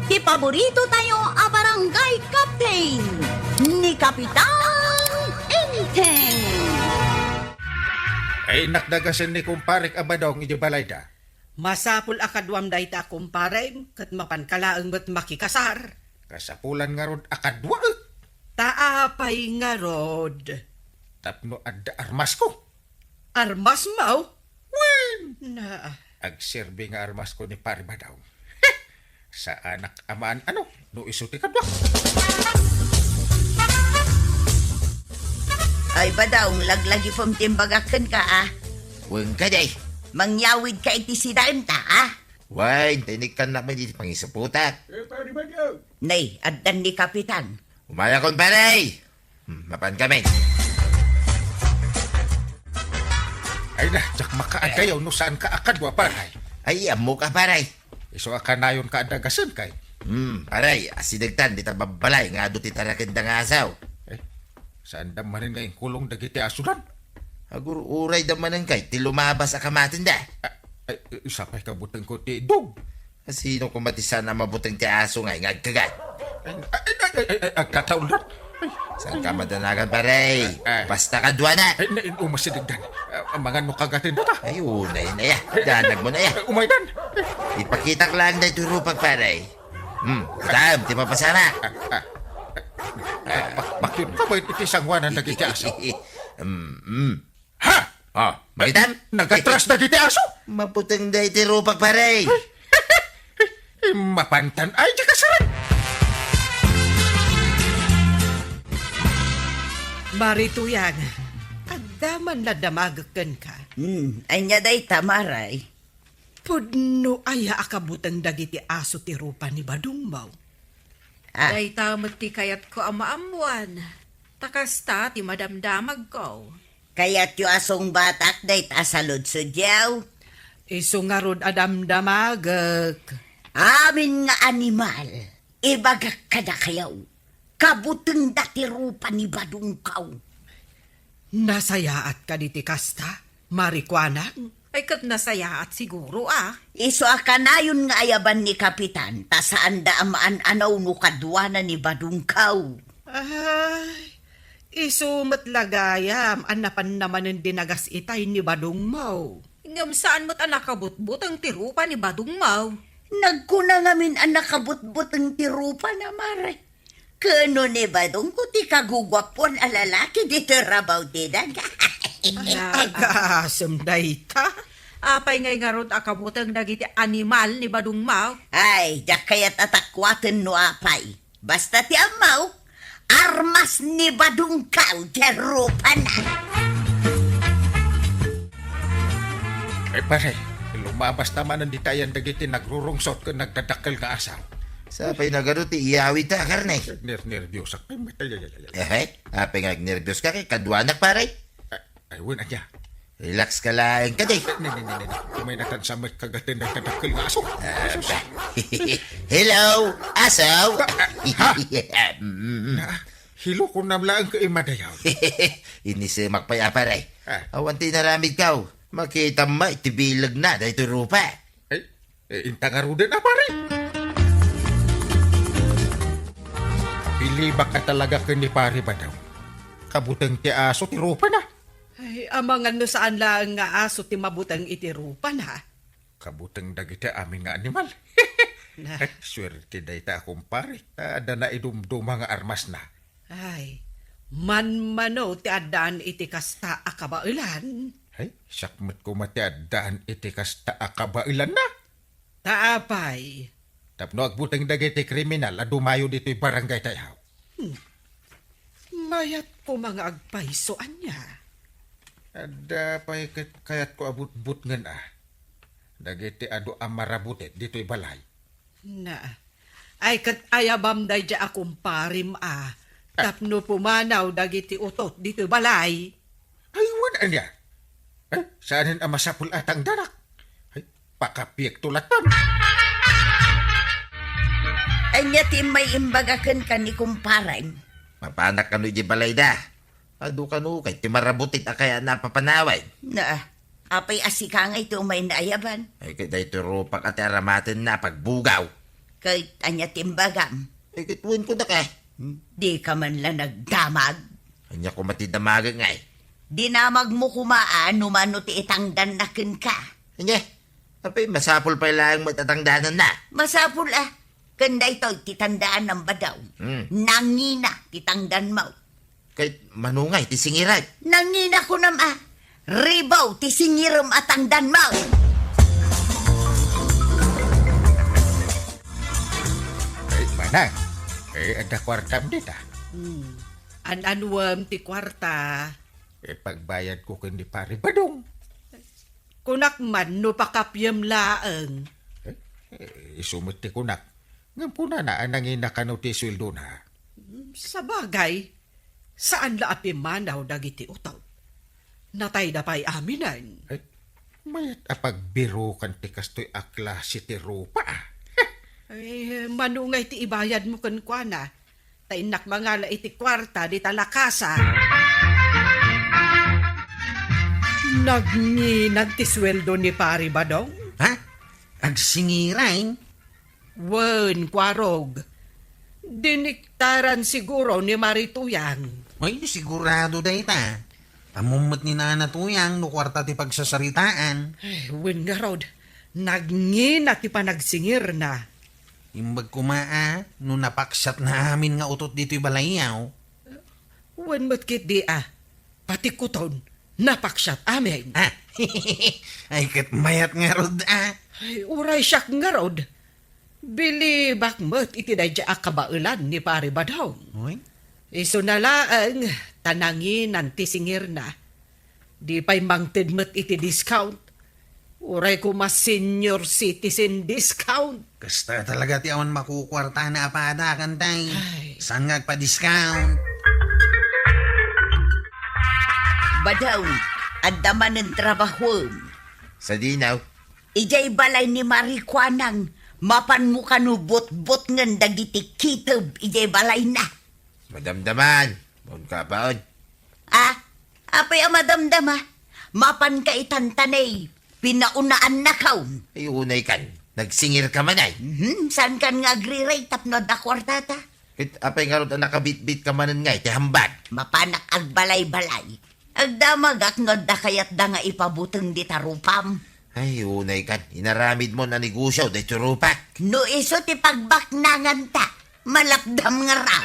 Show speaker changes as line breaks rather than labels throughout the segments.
Ti paborito tayo a barangay captain ni Kapitan Enteng.
Ay nakdagasan ni kumparik abadong idibalay da.
Masapul akadwam dayta kumparen kat mapankalaang ba't makikasar.
Kasapulan nga ron akadwa.
Taapay nga rod.
Tapno adda armas ko.
Armas mau?
Wen!
Na,
Agserbi nga armas ko ni pare badaw. Sa anak amaan ano, no isuti kadwa.
Ay badaw, laglagi pong timbagakan ka
Huwag ka day.
Mangyawid ka iti sidaan ta
Why, tinig ka naman dito pangisaputat.
Nay, addan ni Kapitan.
Umaya kon paray. Mapan kami.
Ay na, jak makaadayaw no saan ka akadwa paray.
Ay, amo ka paray.
Iso akanayon ka adagasan kay.
Paray, asinagtan, di tababalay nga do titarakin da nga asaw.
Eh, saan damanin nga yung kulong dagiti asulan?
Agur uray da manan kay, ti lumabas a kamatin da.
Ay, isapay kabutang ko ti dog.
Sino kumatisan na mabutang ti aso nga, ngagkagat.
Agkataon lang.
Saan ka madanagan paray?
Ay.
Basta ka dwa na.
Ay, umasidigdan. Mga nukagatin na ta.
Ay, unay na ya. Danag mo na ya.
Umaydan.
Ipakita ka lang na iturupag paray. Dam, ti mapasama.
Bakit ka ba iti sangwanan dagiti aso? Ha?
Oh, magitan?
Nagatras dagiti aso?
Maputang da iturupag paray.
Mapantan ay di kasaran.
marito yan. Adaman na damagakan ka.
Anya day tamaray.
Pudno aya akabutang dagiti aso ti rupa ni Badungbaw.
Day tamat ti kayat ko amaamuan. Takasta ti madamdamag ko.
Kaya't yu asong batak day tasalod sudyaw.
Iso nga rod adamdamagak.
Amin nga animal. Ibagak ka na kayaw. Kabutang dati rupa ni Badungkaw.
Nasayaat ka di ti kasta, marikwanang.
Ay kat nasaya at siguro
Iso akanayon nga ayaban ni Kapitan. Ta saan da amaan anaw no kadwana ni Badungkaw.
Ay, iso matlagayam, anapan naman ang dinagas itay ni Badungmaw.
Ngam saan mo't anak kabutbut ang tirupa ni Badungmaw.
Nagkuna ngamin ang nakabutbut ang tirupa na mare. Kano ni Badung ko ti kagugwapon a lalaki dito rabaw tinag.
Agasam dayta.
Apay ngay nga rod akabutang dagiti animal ni Badungmaw.
Ay, dak kaya't atakwaten no apay. Basta ti amaw, armas ni Badungkaw ti rupa na.
Ay pare, lumabas naman ang ditayan dagiti nagrurungsot ka nagdadakkel ka asaw.
Sapay na garo ti iyawit ta karne.
Nervyos ak.
Apay nga nervyos ka kay kadwanak paray.
Ay, wala niya.
Relax ka lang ka day.
May natansamit kagatin na kadakkel ka aso.
Hello, asaw.
Hilo ko namlaan ka imadayaw.
Inisimak pa ya paray. Awan ti naramid kaw. Makita ma itibilag na dahito rupa.
Ay, intangaruden na pare. Pilibak ka talaga ka ni pare ba daw? Kabutang ti aso ti rupa na.
Ay, amangan no saan lang nga aso ti mabutang iti rupa na.
Kabutang dagiti amin nga animal.
Na.
Swerte day ta akong pare. Ada na idumduma nga armas na.
Ay, manmano ti adaan iti kasta akabailan.
Ay, sakmet ko matiadaan iti kasta akabailan na.
Taapay.
Tapno agbutang dagiti kriminal adumayo dito'y barangay tayaw.
Mayat po mga agpaisoan niya.
Ada pa kayat ko abut-but ngan Dagiti ado amarabutet dito'y balay.
Na, ay kat ayabam day dya akong parim Tapno pumanaw dagiti utot dito balay.
Ay, wala niya. Ay, saanin ang masapul atang danak? Ay, pakapiyek tulatan.
Anya ti may imbagakan ka ni kumparan.
Mapanak kanu di balay da. Adu kanu kay timarabutit akaya napapanaway.
Na, apay asikangay ito may naayaban.
Ay kay dahito rupak at aramatin na pagbugaw.
Kahit anya timbagam,
Ay, kituin ko na ka.
di ka man lang nagdamag.
Anya ko matidamagan nga eh.
Dinamag mo kumaan, numano ti itangdan na kin ka.
Anya, apay masapol pa lang matatangdanan na.
Masapul kanda ito titandaan ng badaw. Nangina titangdan mo.
Kahit manungay, tisingiran.
Nangina ko ribaw ti singiram atangdan mo.
Ay, manang. Ada kwartam dita.
An-anwam ti kwarta.
Pagbayad ko kundi pare badong.
Kunak man no pakapyam laeng.
Isumit ti kunak. Ngayon po na anangin na kano ti sweldo na.
Sa bagay, saan la api manaw dagiti utaw? Natay da pa'y aminan.
Ay, mayat apagbiro kan ti kastoy akla si ti rupa.
Ay, manungay ti ibayad mo kan na. Tainak mga la iti kwarta di talakasa. Nagninag ti sweldo ni pari badong?
Ha? Agsingirain?
Wen, kwarog. Diniktaran siguro ni Marituyang.
Ay, sigurado day ta. Pamumot ni Nana Tuyang no kwarta ti pagsasaritaan.
Ay, wen nga rod. Nagngina ti panagsingir na.
Imbag kumaa, no napaksat na amin nga utot dito'y balayaw.
Wen matkit di pati kuton, napaksyat amin.
Ha? Ay, kat mayat nga rod
Ay, uray siyak nga rod. Bili bakmet iti dadya akabailan ni pari badong.
Uy,
Iso na laang tanangin nanti singir na. Di pa'y mangtidmet iti discount. Uray ko mas senior citizen discount.
kasta talaga ti awan makukwarta na apada kantay.
Ay.
Saan nga pa-discount?
Badaw, andaman ng trabaho.
Sa dinaw,
Ijay balay ni Marikwanang, mapan mo kanubot-bot ngan dagiti kitab, ijay balay na.
madamdaman. Bon ka baon.
Apay madamdama, mapan ka itantanay, pinaunaan na kaun.
Ay, unay kan. Nagsingir ka man ay.
Saan kan nga agri-rate tapno da kwartata?
Kahit apay nga ron ang nakabit-bit ka manan nga, iti hambat.
Mapanak ag balay-balay. Agdamagak nga da kayat da nga ipabuteng di tarupam.
Ay, unay kan. Inaramid mo na negosyo, de churupak.
No iso ti pagbaknangan ta, malapdam nga raw.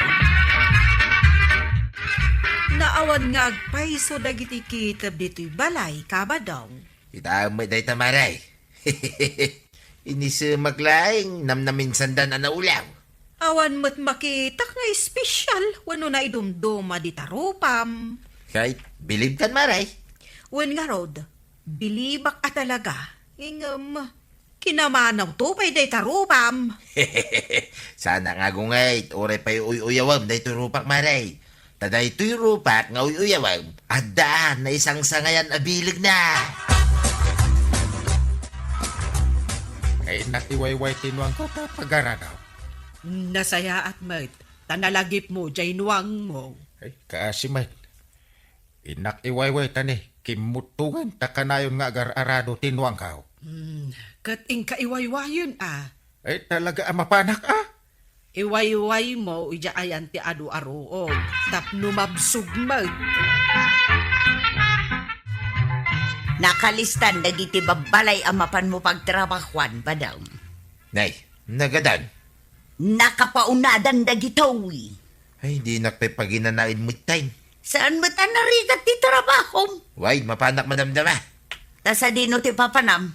Naawan nga agpaiso dagiti kitab dito'y balay, kabadong.
Itamay day tamaray. Inis maglaing namnamin sandan na ulaw.
Awan mo't makitak nga espesyal, wano na idumduma di tarupam.
Kahit bilib kan maray.
Wen nga rod, bilibak at talaga, ingam, kinamanaw to pa'y day tarupam.
Sana nga gungay, oray pa'y uyawam, day turupak maray. Taday tuy rupak nga uyawam, adaan na isang sangayan abilig na.
Ay, nakiwayway tinuang ko ta pag-aradaw.
Nasaya at mat, tanalagip mo, jay nuwang mo.
Ay, kaasimat. Inak iwayway tani, kimutungan takanayon nga agar-arado tinuang kao.
Kat ing kaiwaywayon
Ay, talaga mapanak
Iwayway mo, ija ayan ti adu-aruog. Tapno mabsugmag.
Nakalistan dagiti babalay amapan mo pagtrabahuan, badaw.
Nay, nagadan.
Nakapaunadan dagitowi.
Ay, di nakpagpaginanain mo time.
Saan mo ta narigat ti trabahom?
Why, mapanak madamdama.
Tasa dino ti papanam.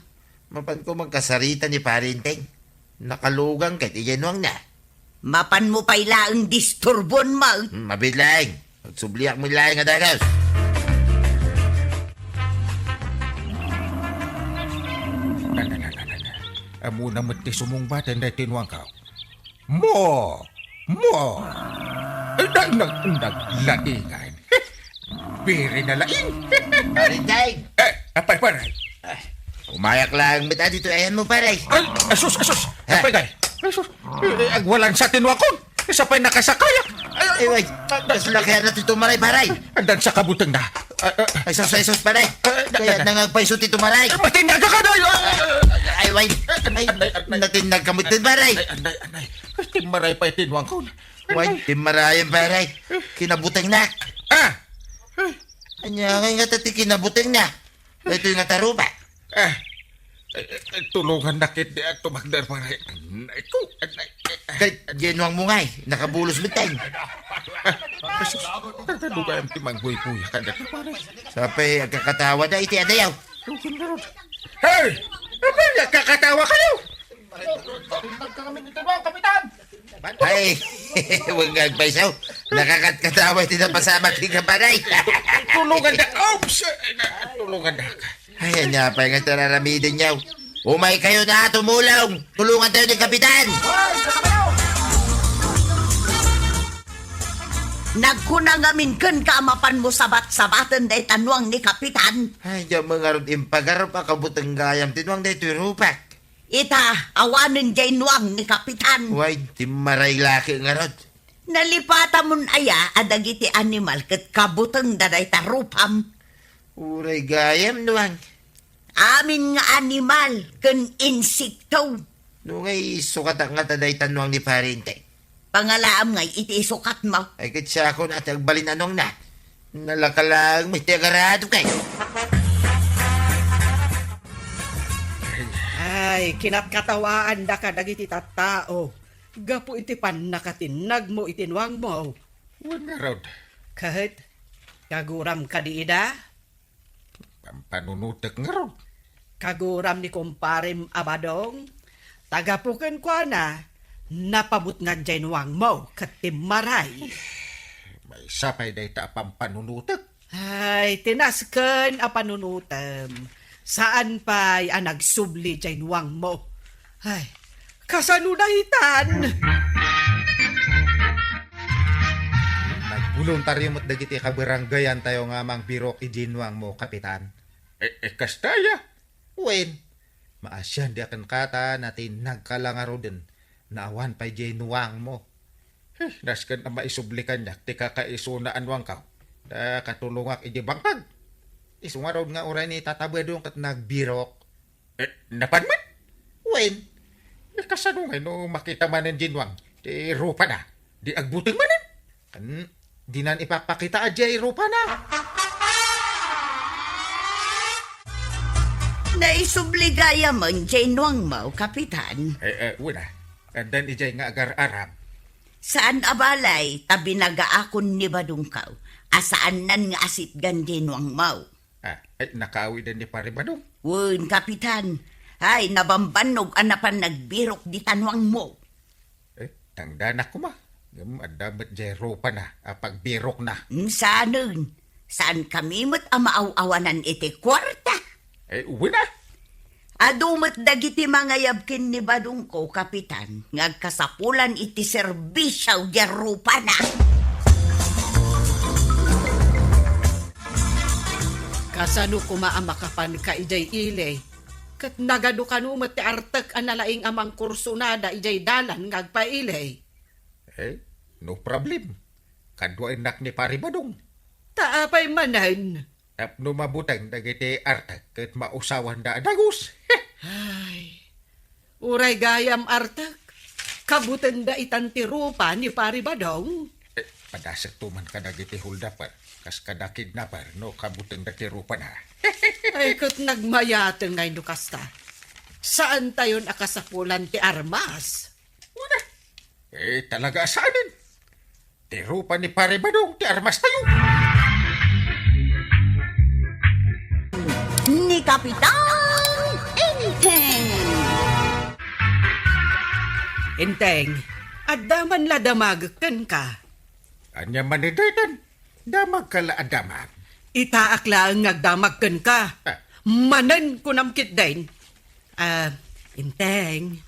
Mapan ko magkasarita ni parinteng. Nakalugang kahit iyanuang na.
Mapan mo pa'y laang disturbon mo.
Mabidlaing. Magsubliak mo laing adagaw.
Amo na mati sumungbaten na tinuang kao. Mo! Mo! Naglaingan. Biri na laing.
Parinteng!
Apay paray.
Umayak lang mita dito. Ayan mo paray.
Ay, asus! Apay gay. Asus! Agwalan sa tinuang kon. Isa pa'y nakasakayak.
Ay, wait. Mas laki na ito maray paray.
Andan sa kabutang na.
Ay, sos paray. Kaya nangagpaiso tito maray.
Matinyaga ka na!
Ay, way. Ay, natinag kamot din, Maray.
Ay, anay. Timaray pa itinwang ko.
Way, timarayan, Maray. Kinabutang na.
Ah!
Anya nga tati kinabutang na. Ito yung tarupa.
Tulungan na kit di ato magdar paray. Anay ko. Anay.
Kahit ginwang mo nga nakabulos biteng.
Tataluga ang timang buhay-buhay ka na paray.
Sapay, agkakatawa na iti adayaw.
Hey! Abay, kakatawa kayo!
Ay, huwag nga agpaisaw. Nakakatkatawa iti na pasama kong kaparay.
Tulungan na! Oops! Tulungan na ka.
Ay, anya pa nga tararamidin niyaw. Umay kayo na, tumulong! Tulungan tayo ng kapitan!
Nagkunangamin ken kaamapan mo sabat-sabatan day tanwang ni Kapitan.
Ay, diyan mga rod impagarap akabutang gayam. Tinwang na ito'y rupak.
Ita, awanin day nuwang ni Kapitan.
Way, timaray laki nga rod.
Nalipata mon aya adagiti animal ket kabuteng daday tarupam.
Uray gayam, nuwang.
Amin nga animal ken insekto.
Nungay sukat nga taday tanwang ni Parinte.
Pangalaam nga iti sukat mo.
Ay, katsa ako na tagbalin anong na. Nalakalang may tiagarado kayo.
Ay, kinatkatawaan da ka dagiti tattao. Gapu iti pan nakatinag mo itinwang mo.
Huwag nga rod.
Kahit kaguram ka di ida,
Pampanunutek nga rod.
kaguram ni kumparim Abadong, tagapuken ko na, napabut nga dyanwang mo, katimaray.
May sapay day ta pampanunutek.
Ay, tinasken a panunutem. Saan pa'y nagsubli dyanwang mo? Ay, kasanunahitan!
Nagboluntaryo mo't dagiti kabaranggayan tayo nga mang birok ijinwang mo, Kapitan. Kastaya. Wen. Maasyan di akan kata natin nagkalangaro din. Naawan pa'y jinuwang mo. Naskan na maisublikan niya. Ti kakaisunaan wang ka. Da katulungak iji bangkag. Isungarod nga oray ni tatabadong kat nagbirok. Napanman? Wen. Kasanungay no makita man ng jinwang. Di rupa na. Di agbuting manan. Kan, di nan ipapakita ajay rupa na.
Naisubligaya man dyanwang mo, Kapitan.
Wala. And then ijay nga agar-arab.
Saan abalay tabi nagaakon ni Badungkaw? Asaan nan nga asit gandinwang mo?
Nakaawi din ni Paribadong.
Wun, Kapitan. Ay, nabambanog anapan nagbirok di tanwang mo.
Tangdanak ko ma. Adamat jay rupa na. Pagbirok na.
Saan? Saan kami mo't amaaw-awanan iti kwarta?
Wala.
Adumat dagiti mga yabkin ni Badungko, Kapitan. Ngagkasapulan iti serbisyaw di rupa na.
Kasano kumaamakapan ka ijay ilay? Kat nagado kanumat ti artek analaing amang kursunada ijay dalan ngagpailay.
No problem. Kadwa inak ni Paribadong.
Taapay manan.
No mabutang dagiti artak ket mausawan da dagus.
Ay, uray gayam artek. Kabutan da itantirupa ni Paribadong.
Padasek tuman ka dagiti huldapan. Kas kada kidnapper no kabutang dagiti rupa na.
Ay, kat nagmayatan ngay nukasta. Saan tayon akasapulan ti armas?
Wala. Talaga asanin. Ti rupa ni Paribadong ti armas tayo.
Ni Kapitan Enteng.
Enteng, addaman la damagken ka.
Anya manidadan. Damag kala adamag.
Itaakla ang ngagdamagken ka. Manan ko namkit din. Enteng,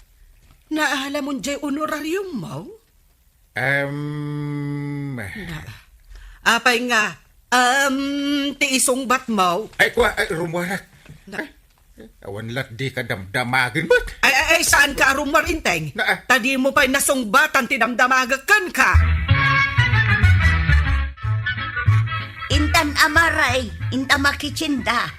naala mo jay honorarium mo? Apay nga, tiisong bat mo?
Ay, rumuarat. Awan lat di ka damdamagin ba't?
Ay, saan ka arumar, Enteng?
Na-
Tadi mo pa'y nasungbatan tinamdamagakan ka.
Intan amaray, inta makichinda.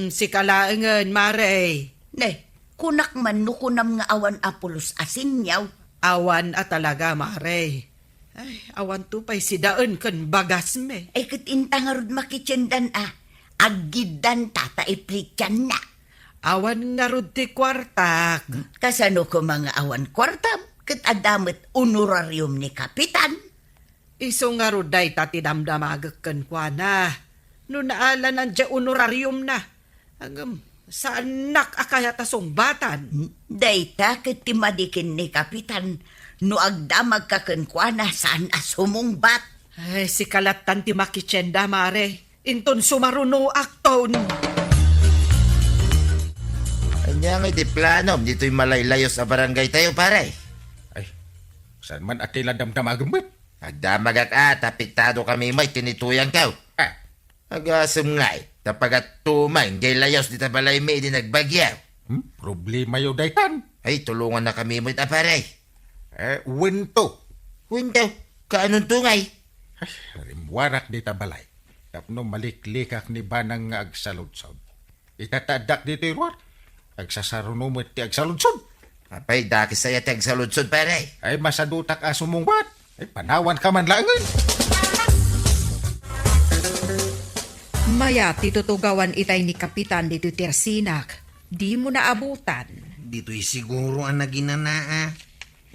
Si kalaangan, Mare.
Ne, Kunak man no kunam nga awan apulos asinyaw.
Awan at talaga, Mare. Ay, awan to pa'y si daan kan bagas me.
Ay katintang arud makitsendan Agidan tata iplikyan na.
Awan nga rod ti kwartak.
Kasano ko mga awan kwartam, kat adamit honorarium ni Kapitan.
Iso nga rod day tati damdamagak kan kwa na. No naala nandiya honorarium na. Hanggang saan akaya tasong batan.
Dayta kat timadikin ni Kapitan, no agdamag kakenkwana saan asumungbat.
Ay, si kalatan ti makitsenda, Mare. Inton sumaruno akton.
Anya nga di plano, dito'y malaylayo sa barangay tayo, pare.
Ay, saan man atila damdamagam mo?
Agdamagak tapitado kami may tinituyang kaw.
Ah,
Agasam nga tapagat tumang, gay layos di tabalay may di nagbagyaw.
problema yo daytan.
Ay, tulungan na kami mo pare.
Winto.
Windaw, kaanong tungay?
Ay, rimwarak di tabalay. Tapno maliklikak ni banang nga agsaludsod. Itatadak dito irwar. Agsasarunumot ti agsaludsod.
Apay, dakis saya tag sa lutsod, pare.
Ay masadutak asumungbat. Ay panawan ka man langan.
Maya titutugawan itay ni Kapitan dito Tersinak. Di mo naabutan.
Dito'y siguro ang naginanaa.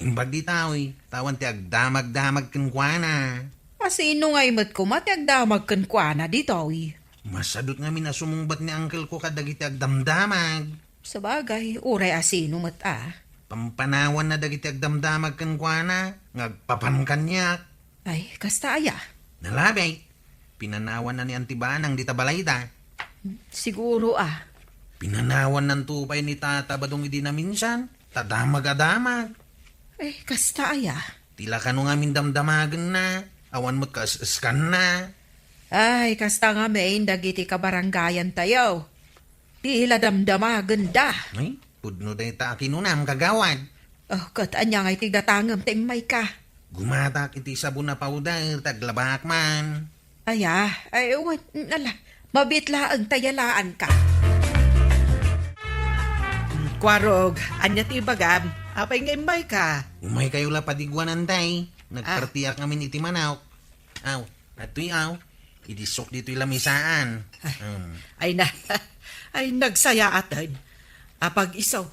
Imbag di tao'y, tawan ti agdamag-damag kenkwana.
Masino nga imot ko matiagdamag kan kwa na dito eh.
Masadot nga minasumungbat ni uncle ko kadagiti agdamdamag.
Sa bagay, uray asino mat
Pampanawan na dagiti agdamdamag kenkwana, ngagpapan kanyak.
Ay, kasta aya.
Nalabay, pinanawan na ni Antibanang di tabalayda.
Siguro
Pinanawan ng tupay ni Tata Badong idi na minsan, tadamag-adamag.
Ay, kasta aya.
Tila ka nung amin damdamagan na, awan mo't kas-skan na.
Ay, kasta nga main dagiti kabarangayan tayo. Tila damdamagan da.
Ay, pudno day ta kinunam kagawad.
Oh, kat anya nga'y tigatangam may ka.
Gumatak iti sabon na powder, taglabak man.
Aya, ay, nala, mabitla ang tayalaan ka.
Kwarog, anya ti bagam. Apay nga imbay ka.
Umay kayo la padigwanan day. Nagpartiyak ngamin iti manawk. Aw, ato'y aw. Idisok dito'y lamisaan.
Ay na, ay nagsaya atan. Apag isaw,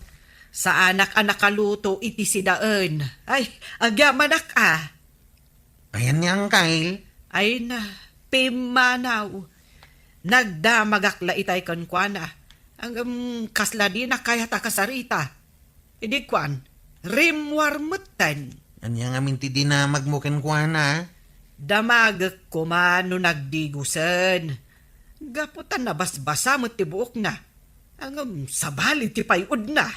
sa anak-anak kaluto iti sidaan. Ay, agyamanak
Ayan niyang Kyle.
Ay na, pimanaw. Nagdamagakla itay kankwana. Ang kasla di na kaya takasarita. Idi kwan, rimwarmutan.
Anya nga minti dinamag mo kenkwana.
Damagak ko man no nagdigusan. Gaputan na basbasa mo tibuok na. Ang sabali ti payud na.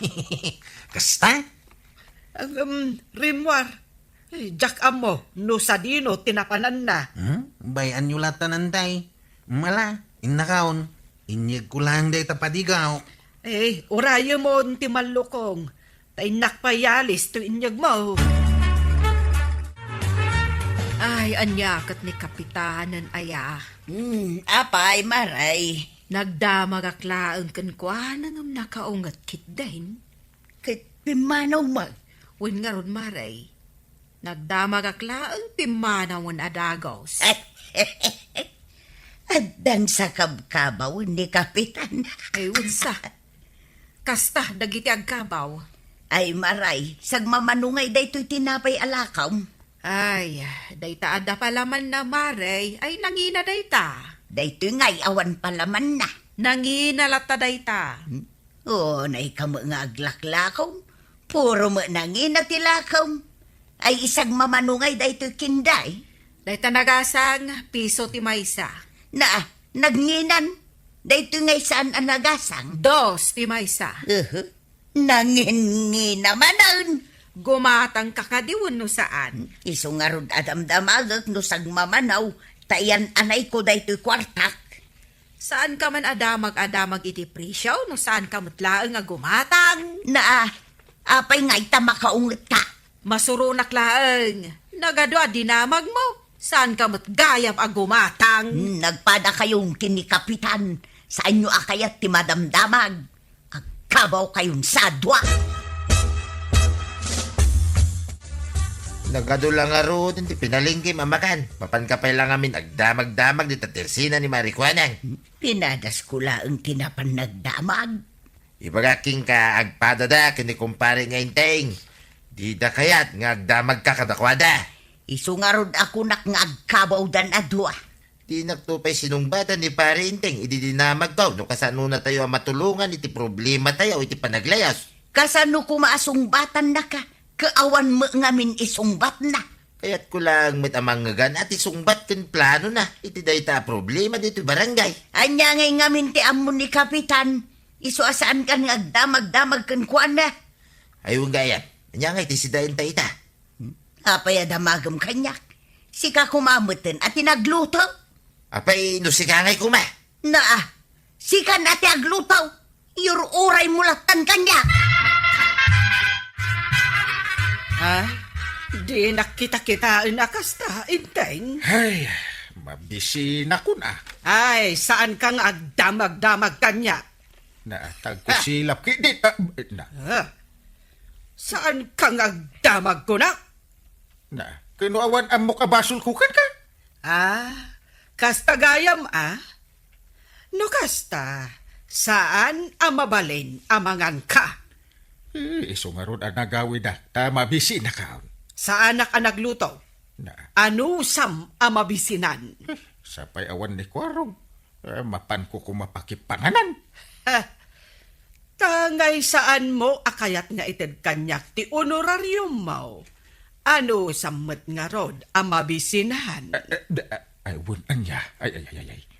Kasta?
Ang rimwar. Jack amo, no sadino tinapanan na.
Bayan nyo latanan day. Mala, innakaon. Inyag ko lang day tapadigaw.
Urayo mo ti malukong. Tay nakpayalis to inyag mo.
Ay, anyakat ni Kapitanan aya.
Apay, Maray.
Nagdamagaklaan kan kwa nangam nakaungat kit dahin.
Kat pimanaw mag.
Win nga ron maray. Nagdamagaklaan pimanawan adagos.
Addan sa kabkabaw ni Kapitan.
Ay, unsa. Kasta, dagiti agkabaw.
Ay, Maray, sagmamanungay daytoy tinapay alakaw.
Ay, dayta ada palaman na maray. Ay, nangina dayta.
Daytoy ngay awan palaman na.
Nangina lata dayta.
Oo, naikamo nga aglaklakaw. Puro mo nangina tilakaw. Ay, isag mamanungay daytoy kinday.
Dayta nagasang piso ti maysa.
Na, nagnginan. Daytoy ngay saan ang nagasang.
2 ti maysa.
Nangingina manan.
Gumatang kakadiwan no saan.
Iso nga rod adamdamagak no sagmamanaw. Tayan anay ko daytoy kwartak.
Saan ka man adamag iti presyo no saan ka mutlaang nga gumatang.
Na, apay ngay ta makaungot ka.
Masurunak laang. Nagadwa dinamag mo. Saan ka matgayam a gumatang.
Nagpada kayong kinikapitan. Saan nyo akayat ti madamdamag. agkabaw kayon sadwa.
Nagadulang nga ro, hindi pinalingki mamakan. Mapankapay lang amin agdamag-damag dito tersina ni Marikwanang.
Pinadas ko laang tinapan nagdamag.
Ibagaking ka agpadada kini kumpare nga inteng. Di da kayat nga agdamag ka kadakwada.
Isungarod ako nak nga agkabaw dan adwa.
Di nagtupay sinungbatan ni pare inteng. Ididinamag daw no kasano na tayo ang matulungan iti problema tayo iti panaglayas.
Kasano ko maasungbatan na ka? Kaawan mo ngamin isungbat na.
Kaya't ko lang met amangagan at isungbat ken plano na. Iti dayta problema dito barangay.
Anya ngay ngamin ti amon ni Kapitan. Iso asaan kan nga agdamag-damag kan kuan na.
Ayun gaya. Anya nga iti sidayin ta ita.
Apay adamagam kanyak. Sika kumamutin at tinagluto.
Apay nusikangay kuma.
Naa, sika na ti aglutaw. Iururay mulatan kanyak.
Ha? Di nakita-kitaan na kasta, inteng.
Ay, mabisi na ko na.
Ay, saan kang agdamag-damag kanya?
Naatag ko silap kidit. Na,
Ha? Saan kang agdamag ko na?
kinuawan ang mukabasol ko kan ka.
Kasta gayam No kasta, saan amabalin amangan ka?
Iso nga ron ang nagawin na. Mabisi na ka.
Saan ka nagluto?
Na,
Ano sam amabisinan?
sapay awan ni Kwarong. Mapan ko kumapakipanganan.
Tangay saan mo akayat nga ited kanyak ti honorarium mo? Ano sammet nga rod amabisinan?
Ay, wunan niya. Ay.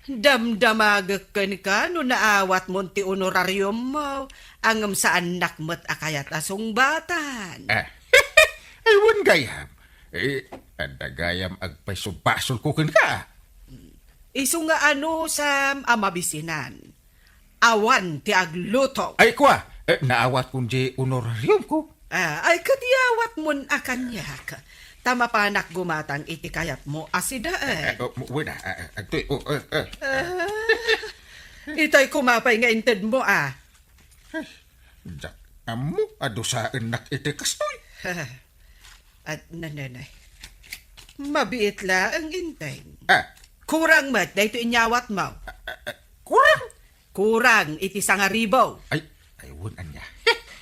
Damdamag ka no naawat mo ti honorarium mo angam saan nakmet akayat asong batan.
Ay, wun gayam. Anda gayam agpay subasol ko kan ka.
Isu nga ano sam amabisinan. Awan ti agluto.
Ay, kwa. Naawat kong di honorarium ko.
Ay kadiyawat mon akanyak. Tama panak gumatang iti kayat mo asidaan.
Wala. Agtoy.
Itay kumapay nga inted mo
Jak amo adusaan nak iti kastoy.
At nananay. Mabiit la ang inteng.
Kurang.
Kurang mat, dahito inyawat mo.
Kurang.
Kurang, iti sangaribaw.
Ay, wunan niya.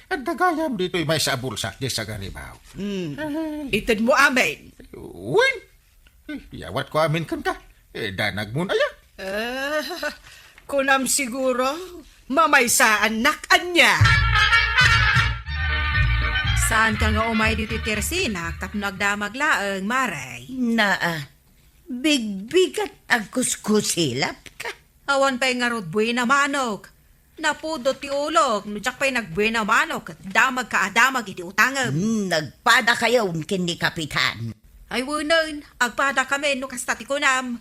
Ang dagayam dito'y may sa bulsa di sa garibaw.
Ited mo amin.
Win. Yawat ko amin kan ka. Danag mo na yan.
Kunam siguro, mamaysaan nakanya.
Saan ka nga umay dito tersina tap nagdamag laang maray?
Naa, bigbigat agkuskusilap ka.
Awan pa'y nga rod buhay na manok. Napudo ti ulog, nudyak pa'y nagbuhay na manok. Damag ka adamag iti utangam.
Nagpada kayo kin ni Kapitan.
Ay wunan, agpada kami no kastati ko nam.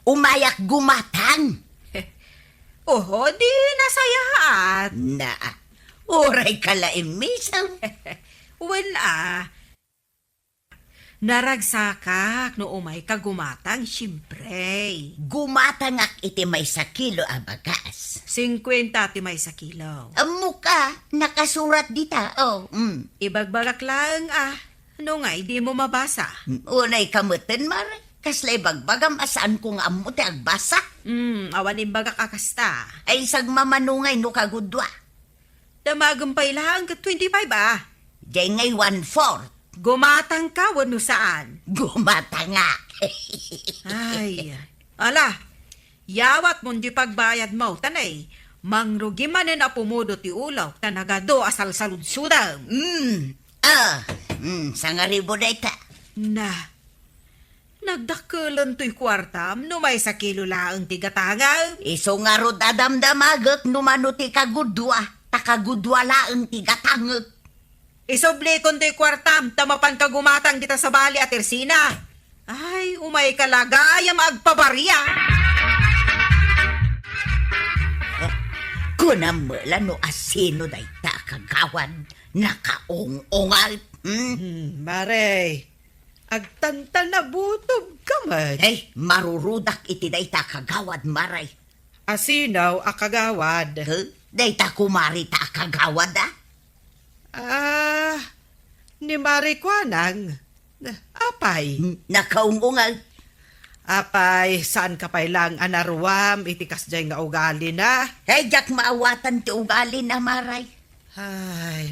Umayak gumatang.
Oho, di nasayahat.
Naa, oray kalaimisaw.
Wala. Naragsakak no umay kagumatang, siyempre.
Gumatang ak iti may sa kilo abagas.
50 ti may sa kilo.
Ang muka, nakasurat dita.
Ibagbagak lang ano nga, hindi mo mabasa.
Unay kamutin, mare. Kaslay bagbagam asaan ko nga amo ti agbasa.
Awan imbagak akasta.
Ay isag mamanungay no kagudwa.
Damagumpay lang ka 25
Diyan ngay 1/4.
Gumatang ka, wano saan?
Gumatang ak.
Ay, ala, yawat mo di pagbayad mo, tanay. Mangrugi man na pumudo ti ulaw, tanagado asal salud-sudam.
Sangaribo na ita.
Na, nagdakulan to'y kwartam, no may sa kilo laang tigatangaw.
Iso nga ro dadamdamagak numano ti kagudwa. Takagudwa laang tigatangag.
Isoble kon to'y kwartam, tamapan ka gumatang dita sa bali at Ersina. Ay, umay kalagayam agpabarya.
Kunamala no asino day ta kagawan. Nakaong-ongal.
Mare, agtanta na butob ka man.
Ay, marurudak iti day ta kagawad maray.
Asinaw akagawad.
Day ta kumari ta kagawad ah.
Ni Marikwanang. Apay.
Nakaungungal.
Apay, saan ka pa'y lang anaruam, itikas dyan nga ugali na?
Hey, jak maawatan ti ugali na maray.
Ay,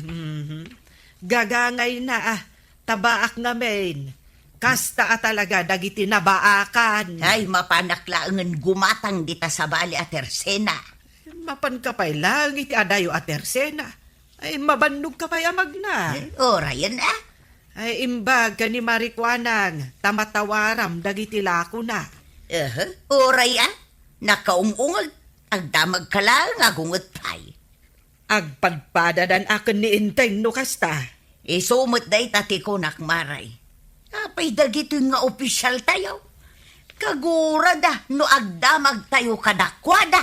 gagangay na tabaak ngamin. Kasta talaga dagiti nabaakan.
Ay, mapanaklaangan gumatang dita sa bali at tersena.
Mapan ka pa'y lang, iti adayo at tersena. Ay, mabannog ka pa'y amag na.
Ora yan ah.
Ay, imbag ka ni Marikwanang, tamatawaram dagiti lako na.
Oray ah. Nakaungungal. Agdamag ka lang agungot pay.
Agpadpadadan akin ni Inteng no kasta.
Isumot day tati ko nakmaray. Apay dagito nga opisyal tayo. Kagura da no agdamag tayo kadakwada.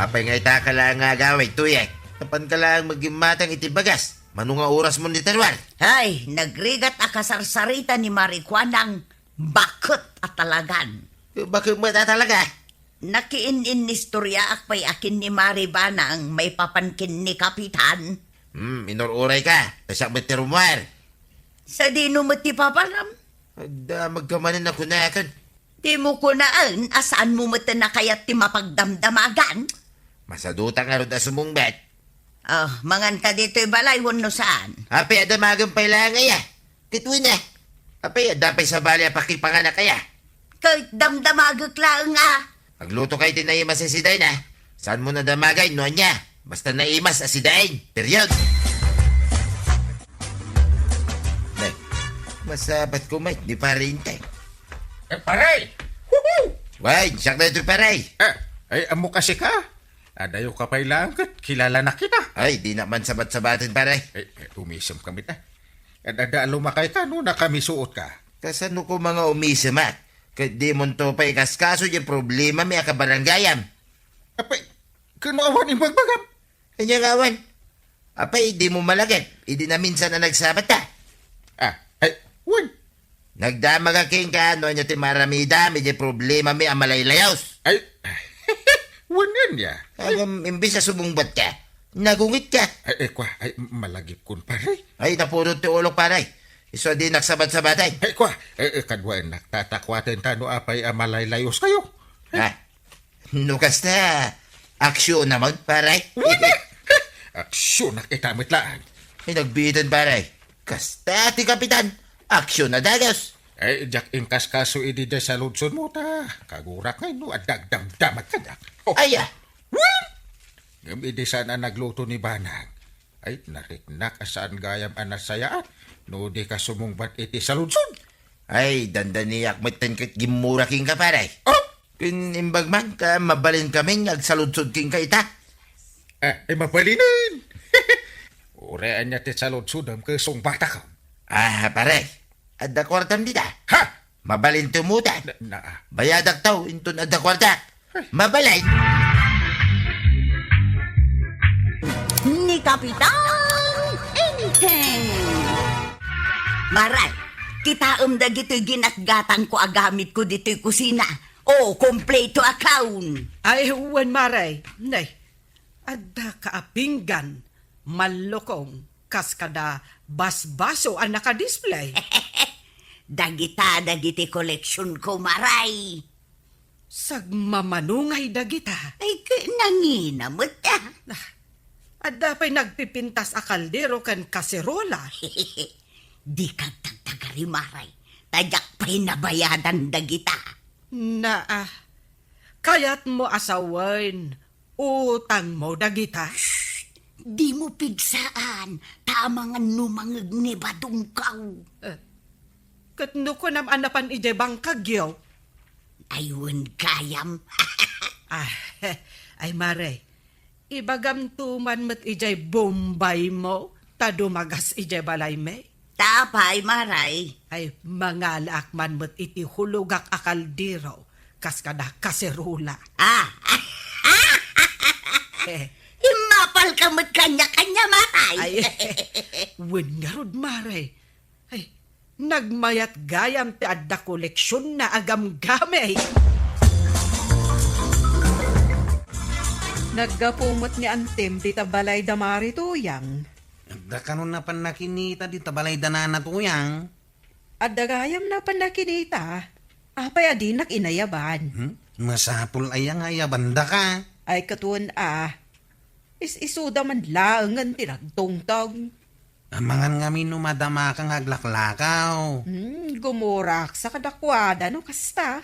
Apay nga ita ka lang nga gaway, tuyek. Tapan ka lang magimatang itibagas. Mano nga oras mo ni Tarwar?
Ay, nagrigat akasarsarita ni Marikwanang bakit at talagan.
Bakit mo talaga?
Nakiin istorya akpay akin ni Maribanang may papankin ni Kapitan.
Inururay ka. Tasak mo Tarwar.
Sa di numati papalam.
Agda, magkamanin ako na akin.
Di mo kunaan asaan mo mata na kaya't ti mapagdamdamagan.
Masaduta nga rin na sumungbat.
Mangan ka dito'y balay no saan.
Apay, adamagang pailangan ya. Kituin na. Apay, adapay sa bali pakipanganak kaya.
Kahit damdamagak lang nga.
Pagluto kayo tinaimas sa sidain ha. Saan mo na damagay, no niya? Basta naimas sa sidain. Period. Nay, masabat ko may, di pa rin tayo.
Paray! Woohoo!
Why, siyak na ito paray.
Ay, amo kasi ka. Adayo ka pa'y lang, kilala na kita.
Ay, di naman sabat-sabatin paray.
Umisom kami ta. Ada lumakay ka, no, nakamisuot ka.
Kasano ko mga umisamat? Kahit di mo to pa ikaskaso yung problema may akabarangayam.
Apay, kunawan yung magbagam.
Kanya ngawan. Apay, di mo malagay. Hindi na minsan na nagsabat ta.
Wan.
Nagdamag aking ka, no niya ti maramida, may problema may amalaylayos.
Wan yan ya.
Imbis na sumungbat ka, nagungit ka.
Malagip kun paray.
Ay, napurot ti ulok paray. Iso di nagsabat-sabatay.
Kadwa, nagtatakwatin ta no apay amalaylayos kayo.
Nukas na, aksyon naman paray.
Aksyon nakitamit lang.
Ay, nagbitan paray. Kasta ti kapitan, aksyon na dagos.
Jak ingkas kaso idi da sa lutson mo ta. Kagurak ngayon no, at dagdamdamat ka jak.
Ay,
Ngam idi sana nagluto ni Banang. Ay, nariknak asaan gayam anasayaan. No di ka sumungbat iti sa lutson.
Ay, dandaniyak matan kat gimuraking ka paray. Kinimbag man ka, mabalin kaming nagsaludsod king ka ita.
Mapalinin. Urean niya ti sa lutson am kesong bata ka.
Paray. Adda kwartam dita.
Ha?
Mabalin tumuta. Bayadak tao, intun adda kwarta. Mabalay.
Ni Kapitan Inteng. Maray, kita dagito'y ginatgatan ko agamit ko dito'y kusina. Kompleto account.
Ay, huwan maray. Nay, adda kaapinggan, malokong, kaskada, basbaso ang nakadisplay.
Dagiti collection ko, maray.
Sagmamanungay dagita.
Ay, nanginamot ah.
Adda pa'y nagpipintas a kaldero kan kaserola.
Di kag tagtagari, maray. Tadyak pa'y nabayadan dagita.
Kayat mo asawain, utang mo dagita.
Di mo pigsaan, tamangan numangag ni badungkaw.
Katno ko nam anapan ije bang kagyaw.
Ayun kayam.
Ay mare, ibagam tuman mat ijay bombay mo, tadumagas ijay balay me.
Tapay, maray.
Ay mga laakman mat iti hulugak akaldiro, kaskada kaserula.
Himapal ka mo't kanya-kanya, maray.
Ay, wengarod mare. Ay, nagmayat gayam ti adda koleksyon na agam gamay.
Naggapumot ni Antem di tabalay damari tuyang.
Da kanon na pan nakinita di tabalay danana tuyang.
At dagayam na panakinita. Apay adi inayaban.
Masapul ayang ayabanda ka.
Ay katuan Is-isuda man laangan tinagtungtong.
Amangan nga minumadama kang aglaklakaw.
Gumurak sa kadakwada no kasta.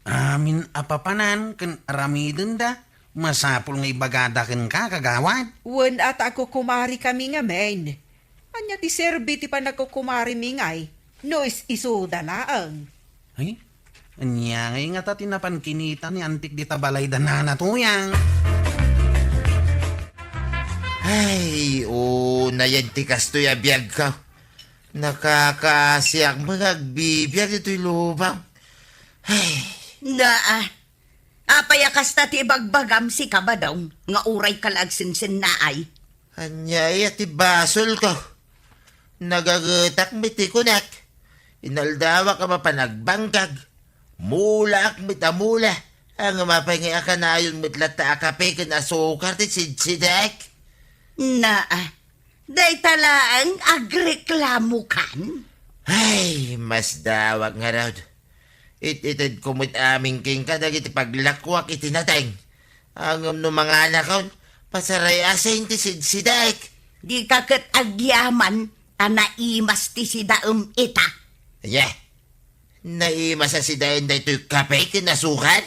Amin apapanan kan aramidin da. Masapul nga ibagadakin ka kagawad.
Wen at ako kumari kami nga men. Anya ti serbi ti panagkukumari mingay. No is-isuda laang.
Ay, anya ngay nga tatinapan kinita ni antik di tabalay danana tuyang.
Ay, na yan tikas to biyag ka. Nakakasiyak magagbibiyag ito'y lubang. Ay,
Apay kasta ti bagbagam si kabadaw, nga uray kalagsinsin na ay.
anyay at ibasol ko. Nagagetak mitikunak. Inaldawa ka mapanagbangkag. Mulak mitamula. Ang mapangay ka na yun mitlata akape kan asukar ti sidsidak.
Day talaang agreklamo kan?
Ay, mas dawag nga raw. Ititid kumit aming king ka dagiti paglakwak itinateng. Ang mga anakon, pasaray asin ti sidsidak.
Di kakat agyaman, tanaimas ti sidaum ita.
Yeah. Naima sa sidayin da ito'y kape kinasukan?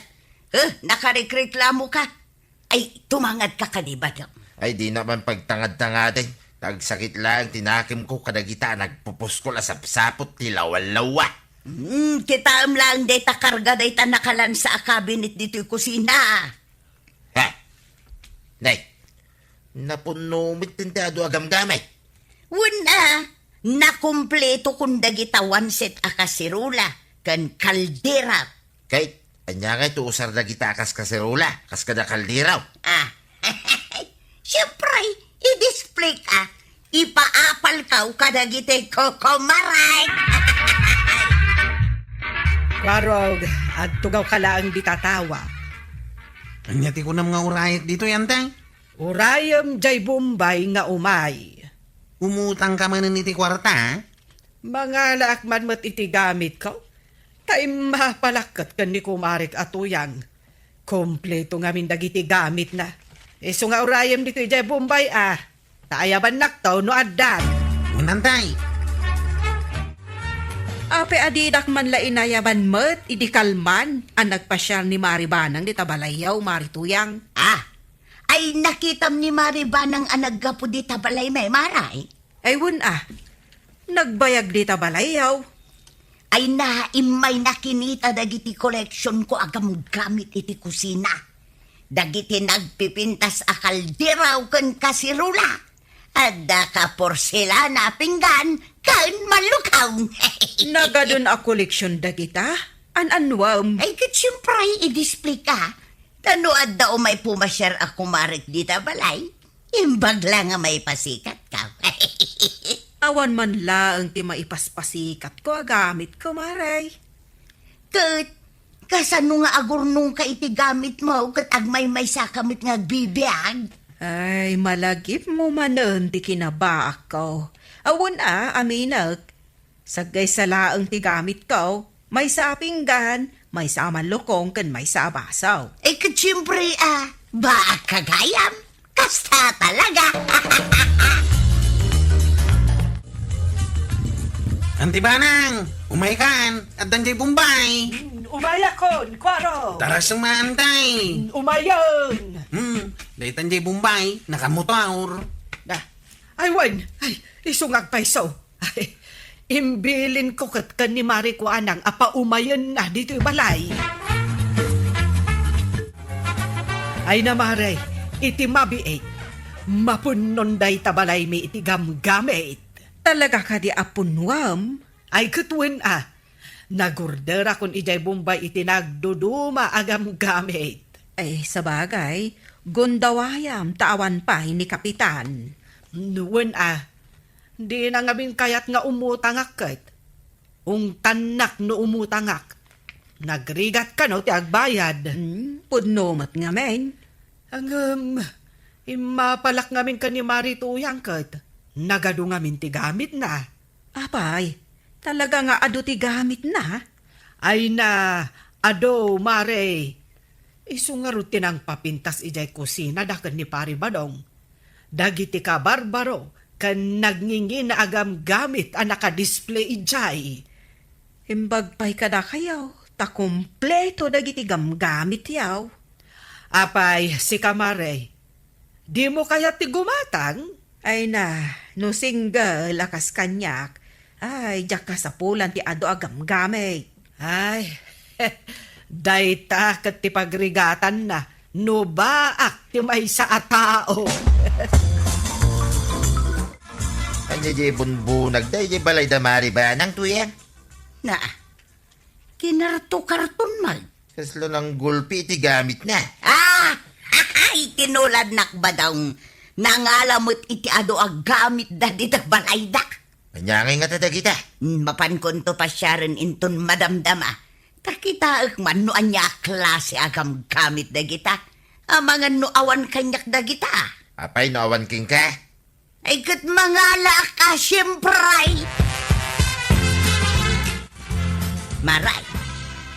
Nakarekreklamo ka? Ay, tumangad ka kaniba daw.
Ay, di naman pagtangad-tangadin. Tagsakit lang, tinakim ko kadagita, nagpupus ko lasap-sapot, tilawal-lawa.
Kitaam lang day takarga day tanakalan sa kabinet dito'y kusina.
Ha? Nay, napunumit tintado agam-gamay.
Wala, nakumpleto kung dagita one set akasirula, kan kaldera.
Kahit, anya nga ito usar na kita akas kaserula, kas kada kaldiraw.
Siyempre, i-display ka. Ipaapal ka kadagitay kokomaray.
Kwarog, at tugaw ka lang di tatawa.
Anya ti ko na mga urayat dito yantay.
Urayam jay Bombay nga umay.
Umutang ka man iti kwarta ha?
Mga laakman mat iti gamit ko. Tay mapalakat kan ni kumarik atuyang. Kompleto nga min dagiti gamit na. Iso nga urayam dito jay Bombay Taayaban naktaw no addan.
Unantay.
Ape adidak man la inayaban met, idi kalman, ang nagpasyal ni Maribanang di tabalayaw, Marituyang.
Ay nakitam ni Maribanang anaggapo di tabalay may maray.
Ay wun nagbayag di tabalayaw.
Ay naimay nakinita dagiti collection ko agam gamit iti kusina. Dagiti nagpipintas akaldiraw kan kasirula. Adda ka porselana pinggan kan malukaw.
Nagadun a koleksyon dagita, an-anwam.
Ay kat siyempre i-display ka. Tano adda o may pumasyar ako marik di tabalay. Imbag lang nga may pasikat ka.
Awan man lang ti maipaspasikat ko agamit ko, Maray.
Kat, kasano nga agurnong ka iti gamit mo kat agmay may sakamit nga bibiyag?
Ay, malagip mo manon ti kinabaak ko. Awan aminag. Sagay sa laang ti gamit ko, may sa pinggan, may sa manlukong, kan may sa basaw.
Ay kat siyempre baak kagayam. Kasta talaga.
Antibanang, umaykan, at danjay Bombay.
Umayakon, Kwarog.
Tara sumantay.
Umayon.
Dahil tanjay Bombay, nakamotor.
Ay, wan. Ay, isungag paiso. Ay, imbilin ko kat kan ni Mari ko anang apaumayan na dito balay. Ay na Mari, iti mabiit. Mapunon day tabalay mi iti gamgamit.
Talaga ka di apunwam?
Ay katwin nagurder akong ijay Bombay iti nagduduma agam gamit.
Ay, sabagay, gundawayam tawan pa ni Kapitan.
Nuwan di na ngamin kayat nga umutangak kat. Ung tanak no umutangak. Nagrigat ka no ti agbayad.
Pudnomat nga men.
Ang imapalak ngamin ka ni Marituyang kat. Nagado ngamin ti gamit na.
Apay, talaga nga ado ti gamit na.
Ay na, ado, Mare. Isu nga rutin ang papintas ijay kusina dakan ni Pari Badong. Dagiti ka barbaro, kan nagngingi na agam gamit ang nakadisplay ijay.
Himbagpay kada kayaw, ta kompleto dagiti gamgamit yaw.
Apay, si Kamare, di mo kaya ti gumatang?
Ay na, no single akas kanyak, ay diyak ka sa pulan ti ado agamgamit.
Ay, dayta kat ti pagrigatan na, no baak ti may sa atao.
Anya di bunbunag day di balay damari ba nang tuyang?
Na, kinarto-karton man.
Kaslo ng gulpi iti gamit na.
Ay, tinulad nakba daw. Nangalamot iti ado ag gamit da ditag balaydak.
Anyangay nga tada kita.
Mapan kon to pa siya rin inton madamdama. Takita man no anya klase agam gamit da kita. Mga no awan kanyak da kita.
Apay nawan king ka.
Ay kat mangala ka siyempre. Maray,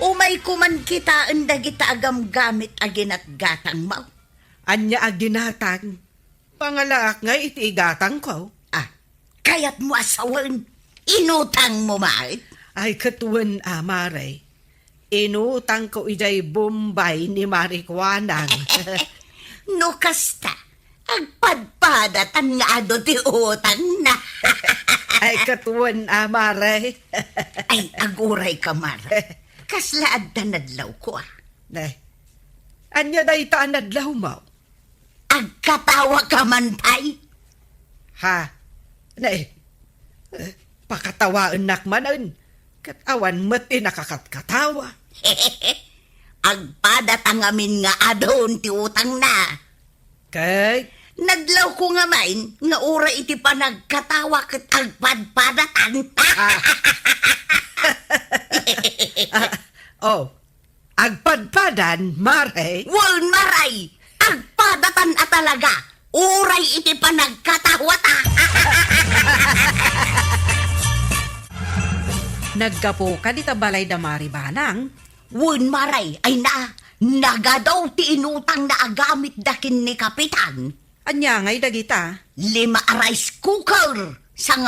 umay kuman kita anda kita agam gamit aginat gatang mau.
Anya aginatang, pangalaak nga iti igatang ko.
Kayat mo asawan, inutang mo mait.
Ay katuwan Mare, inutang ko ijay Bombay ni Marikwanang.
No kasta, agpadpadatan nga ado ti utang na.
Ay katuwan Mare.
Ay, aguray ka, Mara. Kaslaad na nadlaw ko,
Nay, anya day taan nadlaw mo?
Agkatawa ka man, tay.
Ha? Nay, pakatawaan nakmanan. Katawan mo't nakakatkatawa.
Agpadatang amin nga adon ti utang na.
Kay,
Nadlaw ko nga main, nga ura iti pa nagkatawa kat agpadpadatan.
agpadpadan, Mare.
Wal maray, agpadatan at talaga. Uray iti pa nagkatawa ta.
Naggapo ka di balay damari banang.
Wun maray, ay na, nagadaw ti inutang na agamit dakin ni Kapitan.
Anya ngay dagita.
5 rice cooker, 10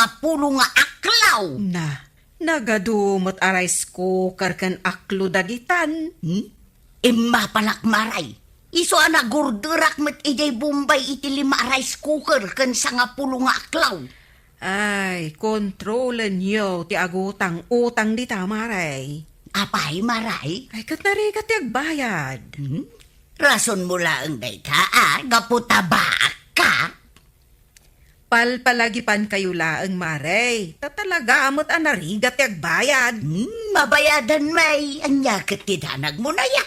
nga aklaw.
Na, nagadumot a rice cooker kan aklo dagitan.
Imma palak maray. Iso ana gurdurak met ijay Bombay iti 5 rice cooker kan 10 nga aklaw.
Ay, kontrolan niyo ti agutang utang di tamaray.
Apay maray?
Ay, kat narigat ti agbayad.
Rason mo lang day ka, gaputaba ka.
Palpalagipan kayo laang maray. Tatalaga amot a narigat ti agbayad.
Mabayadan may, anya katidanag mo na ya.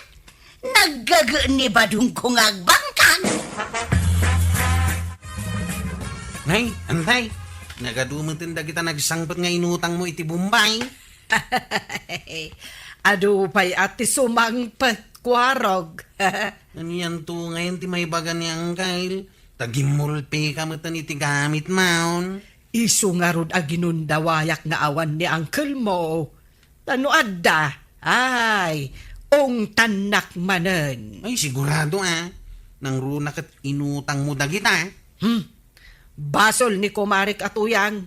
Naggagaan ni badung kong agbangkang.
Nay, antay. Nagadumatin da kita nagsangpat nga inutang mo iti Bombay.
Ado pa'y ati sumangpat kwarog.
Ano yan to ngayon ti may baga ni Angkail? Tagimulpe ka matan iti gamit maon.
Isu nga rod aginundawayak nga awan ni uncle mo. Tano adda? Ay, tanak manen.
Ay, sigurado Nang runa kat inutang mo da kita.
Basol ni Kumarik Atuyang.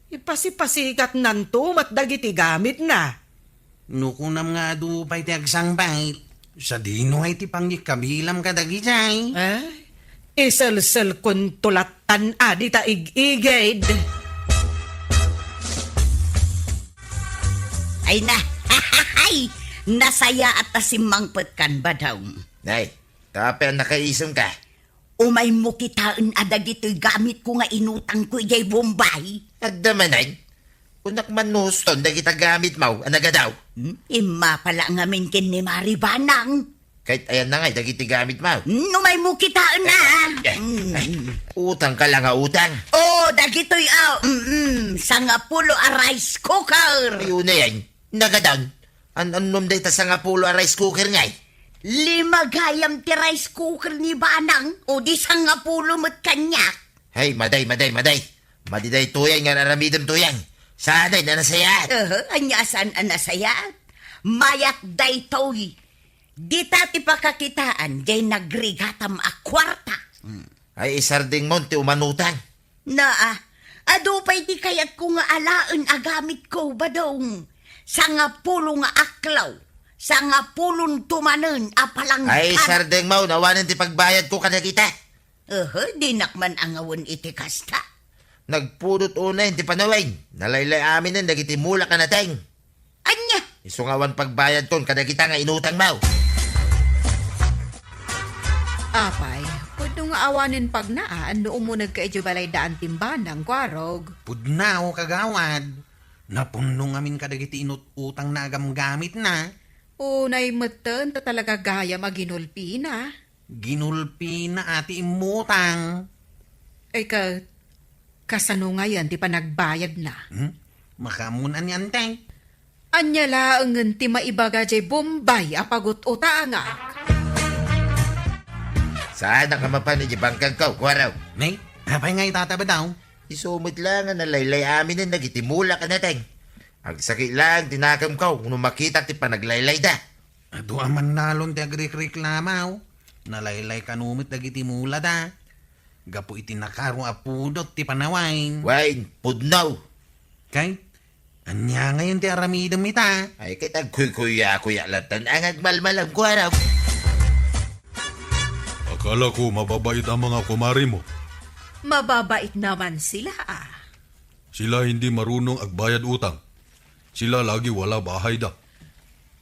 Ipasipasikat nanto mat dagiti gamit na.
Nukunam nga dupay ti agsangpait. Sa dino ay ti pangikabilam ka dagitay.
Isel-sel kun tulatan adita ig-igid.
Ay na, ay, nasaya at tasimangpet kan ba daw?
Nay, tape ang nakaisong ka.
Umay mo kitaan adag ito'y gamit ko nga inutang ko ijay Bombay.
Agdamanay, unak manuston na kita gamit mo, anaga daw.
Ima pala nga minkin ni Maribanang.
Kahit ayan na nga, dagiti gamit mo.
Umay mo kitaan na.
Utang ka lang utang.
Dagito'y 10 a rice cooker.
Ayun na yan, nagadan. Anom day ta sa nga pulo a rice cooker ngay.
5 gayam ti rice cooker ni Banang o di 10 mo't kanyak.
Hey, maday. Madiday tuyang nga naramidam tuyang. Sanay na nasayat.
Anyasan anasayat. Mayat day toy. Di tati pakakitaan, jay nagrigatam a kwarta.
Ay isarding monte umanutang.
Ado pa'y di kayat ko nga alaan agamit ko badong. 10 nga aklaw. 10 tumanen apalang.
Ay sarding mau, nawanan ti pagbayad ko kada kita.
Di nakman angawon iti kasta.
Nagpudot una ti panawain. Nalaylay amin na nagiti mula ka nateng.
Anya?
Isungawan pagbayad kon kada kita nga inutang mau.
Apay, pwede nga awanin pag naan noong mo nagkaedyo balay daan timbanang kwarog.
Pudnaw kagawad. Napuno ngamin kadagiti inututang na gamgamit na.
Unay meten ta talaga gaya maginulpi na.
Ginulpi na ati imutang.
Ay kasano ngayon di pa nagbayad na.
Makamunan yan, teng.
Anya laangan ti maibaga jay Bombay apagot utanga.
Saan ang kamapan ni bangkag ko, kwaraw?
Nay, apay nga itataba daw.
Isumit lang nga nalaylay amin na nagiti mula ka nateng. Ang sakit lang, tinakam ko, kung makita ti panaglaylay da.
Ado aman nalon ti agreklamaw. Nalaylay kanumit dagiti mula da. Gapo iti nakarong apudot ti panawain.
Wain, pudnaw.
Kay, anya ngayon ti aramidam ita.
Ay kitag kuya latan ang agmalmalang kwaraw.
Akala ko mababait ang mga kumari mo.
Mababait naman sila
Sila hindi marunong agbayad utang. Sila lagi wala bahay da.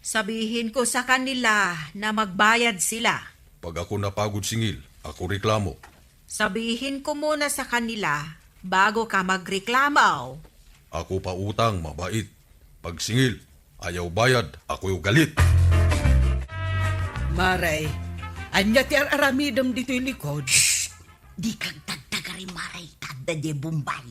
Sabihin ko sa kanila na magbayad sila.
Pag ako napagod singil, ako reklamo.
Sabihin ko muna sa kanila bago ka magreklamaw.
Ako pa utang, mabait. Pag singil, ayaw bayad, ako yung galit.
Maray, anya ti aramidam dito'y likod.
Di kag tagtagari maray kada de Bombay.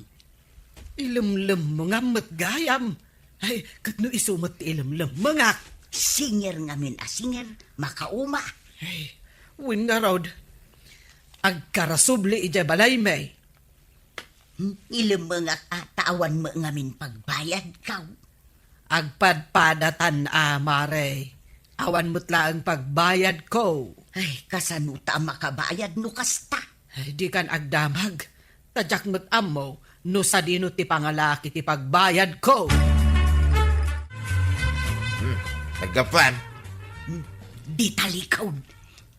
Ilamlam mga matgayam. Ay, katno isumat ti ilamlam mga.
Singer ngamin singer, makauma.
Ay, win nga rod. Agkarasubli ija balay may.
Ilang mga katawan mo ngamin pagbayad ka.
Agpadpadatan maray. Awan mutla ang pagbayad ko.
Ay, kasanuta makabayad no kasta.
Ay, di kan agdamag. Tadyak mo't amo, no sa dino ti pangalaki ti pagbayad ko.
Naggapan.
Di talikaw.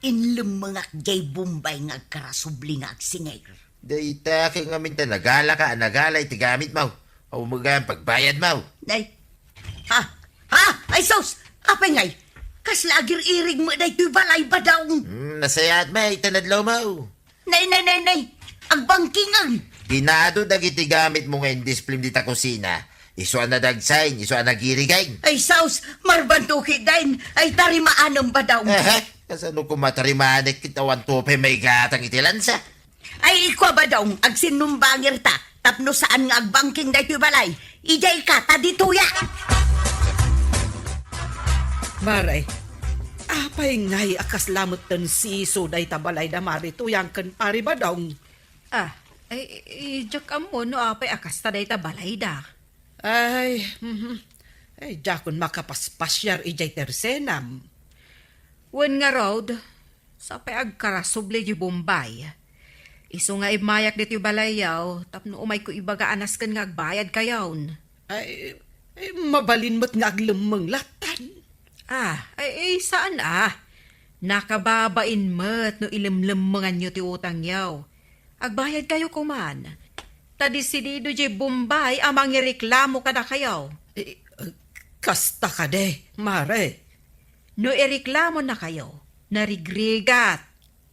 Inlum mga jay Bombay nga karasubli nga agsingay.
Dayta kay nga minta nagala ka, nagalay ti gamit mau. O umaga ang pagbayad mau.
Ay, ay sos, apay ngay. Kas lagir irig mo na ito'y balay ba daw?
Nasayat may, tanadlaw mau.
Nay, ang bangkingan.
Ginado dagiti gamit mo ngayon display di ta kusina. Iso ang nadagsain, iso ang nagirigain.
Ay sos, marbantuki dain. Ay tarimaanong ba daw?
Kasano ko matarimanik kitawan tope may gatang itilansa.
Ay ikwa ba daw, agsinumbangir ta. Tapno saan nga agbangking na ito'y balay. Ijay ka, tadituya.
Maray, apay ngay akas lamot tan siso day tabalay da marito yang kan pari ba daw?
Ijak mo no apay akas ta day tabalay da.
Ay, jakon makapaspasyar ijay tersenam.
Wen nga road, sa pay agkarasubli yu Bombay. Iso nga imayak dito balayaw, tapno umay ko ibaga anas kan nga agbayad kayawn.
Ay, mabalin mo't nga aglamang latan.
Saan Nakababain mo't no ilimlemangan nyo ti utang yaw. Agbayad kayo kuman. Tadisidido jay Bombay amang ireklamo ka na kayaw.
Kasta ka de, mare.
No ireklamo na kayo, narigrigat.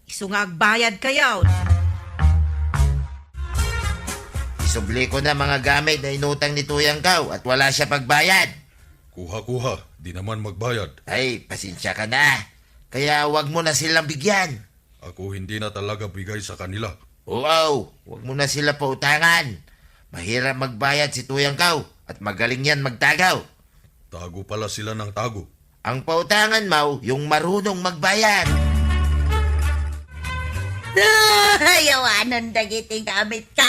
Iso nga agbayad kayaw.
Isubli ko na mga gamit na inutang ni Tuyang Kaw at wala siya pagbayad.
Kuha-kuha, di naman magbayad.
Ay, pasensya ka na. Kaya wag mo na silang bigyan.
Ako hindi na talaga bigay sa kanila.
Oo, wag mo na sila pautangan. Mahirap magbayad si Tuyang Kaw at magaling yan magtagaw.
Tago pala sila ng tago.
Ang pautangan mo, yung marunong magbayad.
Ayawanan dagiti gamit ka.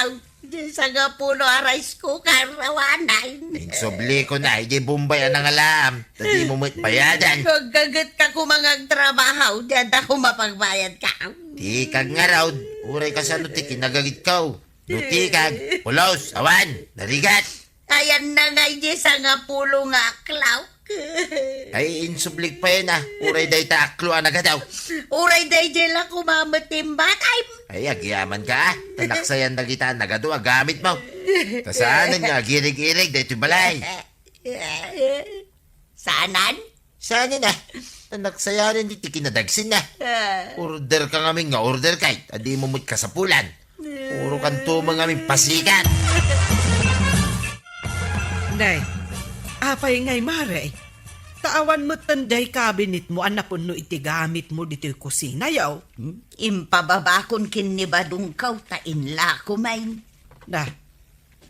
Sa nga puno arais ko karawanan.
Insubli ko na, hindi bumbay ang alam. Tadi mo mo't bayadan.
Gagat ka kumangag trabaho, diyan ako mapagbayad ka.
Di kag nga raw, uray ka sa nuti, kinagagit ka. Nuti kag, pulos, awan, narigat.
Ayan na nga di sa nga pulo nga aklaw.
Ay, insublik pa yun uray day taklo ang nagadaw.
Uray day di lang kumamatimbat.
Ay, agyaman ka Tanaksayan na kita, nagado, gamit mo. Tasaanan nga, girig-irig, dahito balay.
Sanan?
Sana na, tanaksayanan di kinadagsin na. Order ka ngamin nga, order kahit, adi mo mo't kasapulan. Puro kanto mga aming pasikat.
Nay, apay ngay mare. Taawan mo tanday cabinet mo, anapon no iti gamit mo dito yung kusina, yaw.
Impababakon kinibadong kaw ta inla kumain.
Na,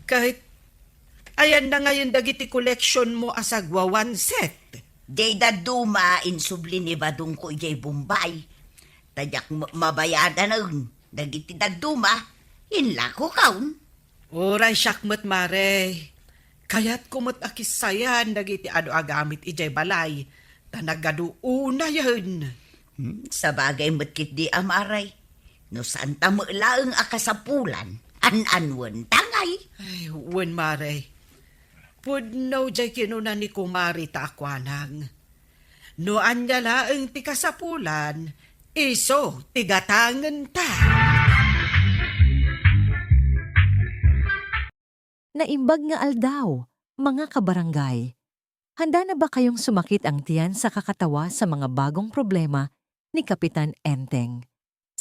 kahit ayan na ngayon dagiti collection mo asagwa one set.
Day da duma insubli ni badong ko ijay Bombay. Tadyak mabayada na un. Dagiti da duma, inla ko kaun.
Oray syakmat mare. Kaya't kumot akisayan dagiti ado agamit ijay balay. Tanagado una yun.
Sa bagay matkit di amaray. No santa mo laeng akasapulan, an-anwan tangay.
Ay, wen mare. Pudno jay kinuna ni kumari ta akwanang. No anya laeng tikasapulan, iso tigatangan ta.
Naimbag nga aldaw, mga kabarangay. Handa na ba kayong sumakit ang tiyan sa kakatawa sa mga bagong problema ni Kapitan Enteng?